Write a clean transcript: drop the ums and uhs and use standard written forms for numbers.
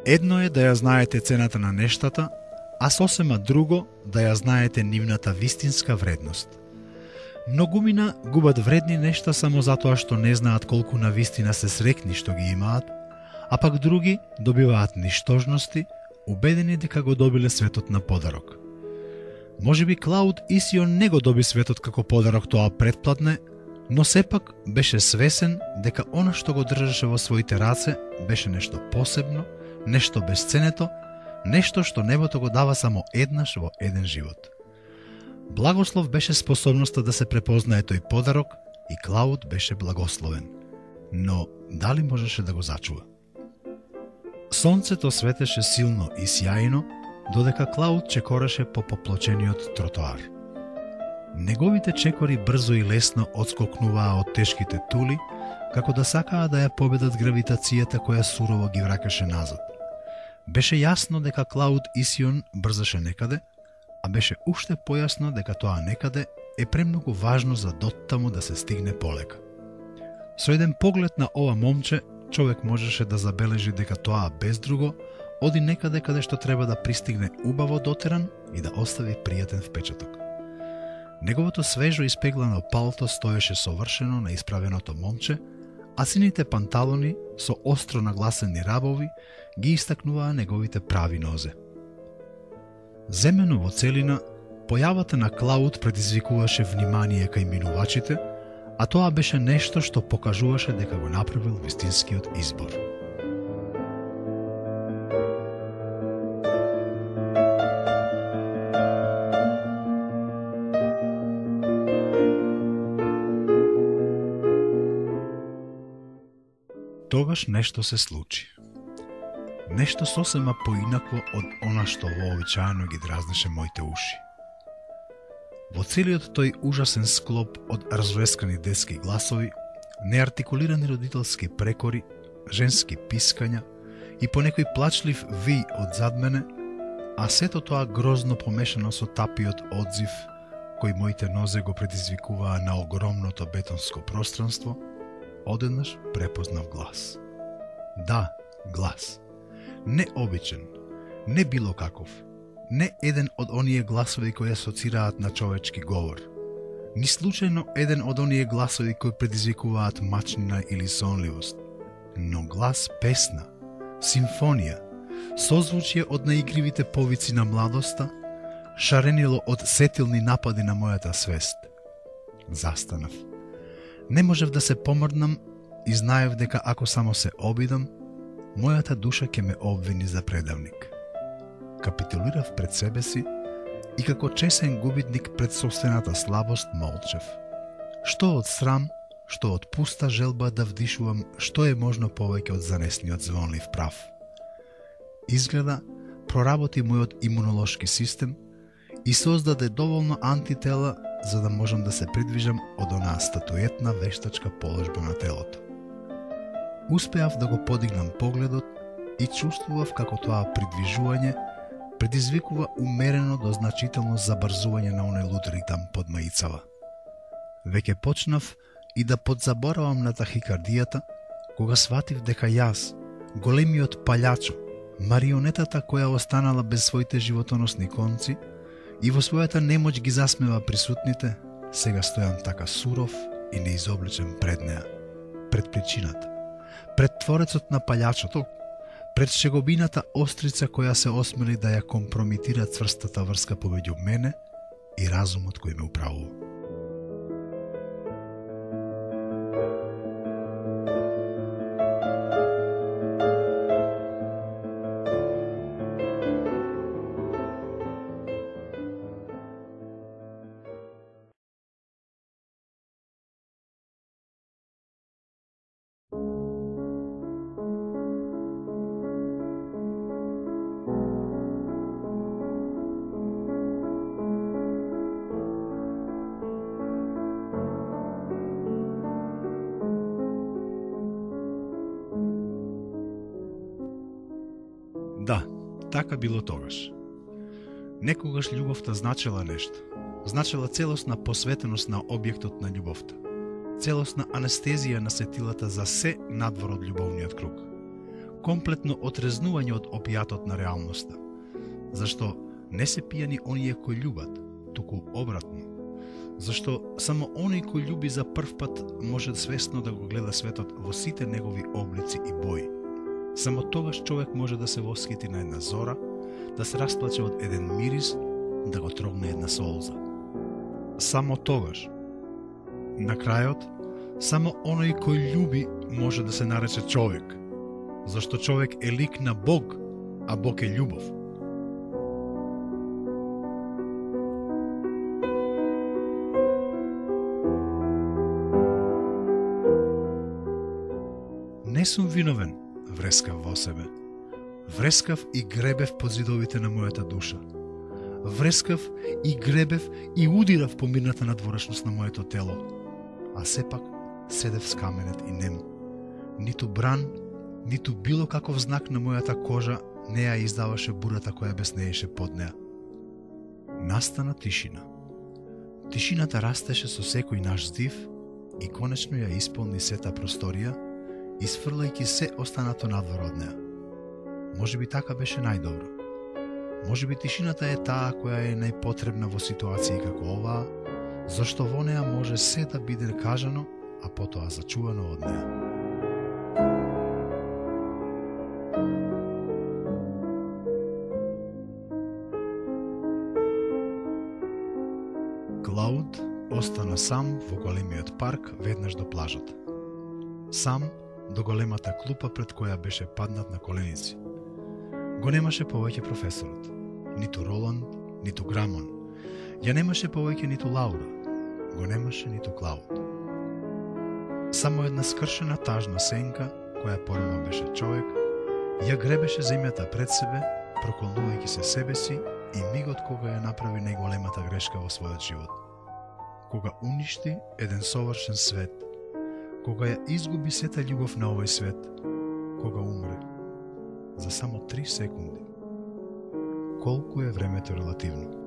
Едно е да ја знаете цената на нештата, а сосема друго да ја знаете нивната вистинска вредност. Многумина губат вредни нешта само затоа што не знаат колку на вистина се срекни што ги имаат, а пак други добиваат ништожности, убедени дека го добиле светот на подарок. Можеби Клауд Исион не го доби светот како подарок тоа претплатне, но сепак беше свесен дека она што го држеше во своите раце беше нешто посебно, нешто бесценето, нешто што небото го дава само еднаш во еден живот. Благослов беше способноста да се препознае тој подарок и Клауд беше благословен. Но дали можеше да го зачува? Сонцето светеше силно и сјајно, додека Клауд чекореше по поплочениот тротоар. Неговите чекори брзо и лесно одскокнуваа од тешките тули, како да сакаа да ја победат гравитацијата која сурово ги вракаше назад. Беше јасно дека Клауд Исион брзаше некаде, а беше уште појасно дека тоа некаде е премногу важно за доттаму да се стигне полека. Со еден поглед на ова момче, човек можеше да забележи дека тоа без друго оди некаде каде што треба да пристигне убаво дотеран и да остави пријатен впечаток. Неговото свежо испеглано палто стоеше совршено на исправеното момче, а сините панталони со остро нагласени рабови ги истакнуваа неговите прави нозе. Земено во целина, појавата на Клауд предизвикуваше внимание кај минувачите, а тоа беше нешто што покажуваше дека го направил вистинскиот избор. Тогаш нешто се случи. Нешто сосема поинакво од она што вообичаено ги дразнеше моите уши. Во целиот тој ужасен склоп од разлескани детски гласови, неартикулирани родителски прекори, женски пискања и по некој плачлив вий од зад мене, а сето тоа грозно помешано со тапиот одзив кој моите нозе го предизвикуваа на огромното бетонско пространство, одеднаш препознав глас. Да, глас. Не обичен, не било каков, не еден од оние гласови кои асоцираат на човечки говор, ни случајно еден од оние гласови кои предизвикуваат мачнина или сонливост, но глас песна, симфонија, созвучие од наигривите повици на младоста, шаренило од сетилни напади на мојата свест. Застанав. Не можев да се помрднам и знаев дека ако само се обидам, мојата душа ќе ме обвини за предавник. Капитулирав пред себе си и како чесен губитник пред собствената слабост молчев. Што од срам, што од пуста желба да вдишувам што е можно повеќе од занесниот звонлив прав. Изгледа, проработи мојот имунолошки систем и создаде доволно антитела за да можам да се придвижам од онаа статуетна вештачка положба на телото. Успеав да го подигнам погледот и чувствував како тоа придвижување предизвикува умерено до значително забрзување на оној луд ритам под маицава. Веќе почнав и да подзаборавам на тахикардијата, кога сватив дека јас, големиот палјачо, марионетата која останала без своите животоносни конци и во својата немоќ ги засмева присутните, сега стојам така суров и неизобличен пред неа, пред причината, пред творецот на палјачото, пред шегобината острица која се осмели да ја компромитира цврстата врска помеѓу мене и разумот кој ме управува. Да, така било тогаш. Некогаш љубовта значела нешто. Значела целосна посветеност на објектот на љубовта. Целосна анестезија на сетилата за се надвор од љубовниот круг. комплетно отрезнување од опијатот на реалноста, зашто не се пијани оние кои љубат, туку обратно, зашто само оној кој љуби за прв пат може свесно да го гледа светот во сите негови облици и бои. Само тогаш човек може да се восхити на една зора, да се расплаче од еден мирис, да го трогне една солза. Само тогаш. На крајот, само оној кој љуби може да се нарече човек, зашто човек е лик на Бог, а Бог е љубов. Не сум виновен, врескав во себе. Врескав и гребев по зидовите на мојата душа. Врескав и гребев и удирав по мирната надворешност на моето тело. А сепак седев скаменет и нем. Ниту бран, ниту било каков знак на мојата кожа не ја издаваше бурата која беснееше под неа. Настана тишина. Тишината растеше со секој наш здив и конечно ја исполни сета просторија, исфрлајќи се останато надвор од неа. Можеби така беше најдобро. Можеби тишината е таа која е најпотребна во ситуации како оваа, зашто во неа може се да биде кажано, а потоа зачувано од неа. Клауд остана сам во големиот парк веднаш до плажата. Сам до големата клупа пред која беше паднат на коленици. Го немаше повеќе професорот, ниту Роланд, ниту Грамон. Ја немаше повеќе ниту Лаура, го немаше ниту Клауд. Само една скршена тажна сенка, која порано беше човек, ја гребеше земјата пред себе, проколнувајќи се себе си и мигот кога ја направи најголемата грешка во својот живот. Кога уништи еден совршен свет, кога ја изгуби сета љубов на овој свет, кога умре за само 3 секунди. Колку е времето релативно?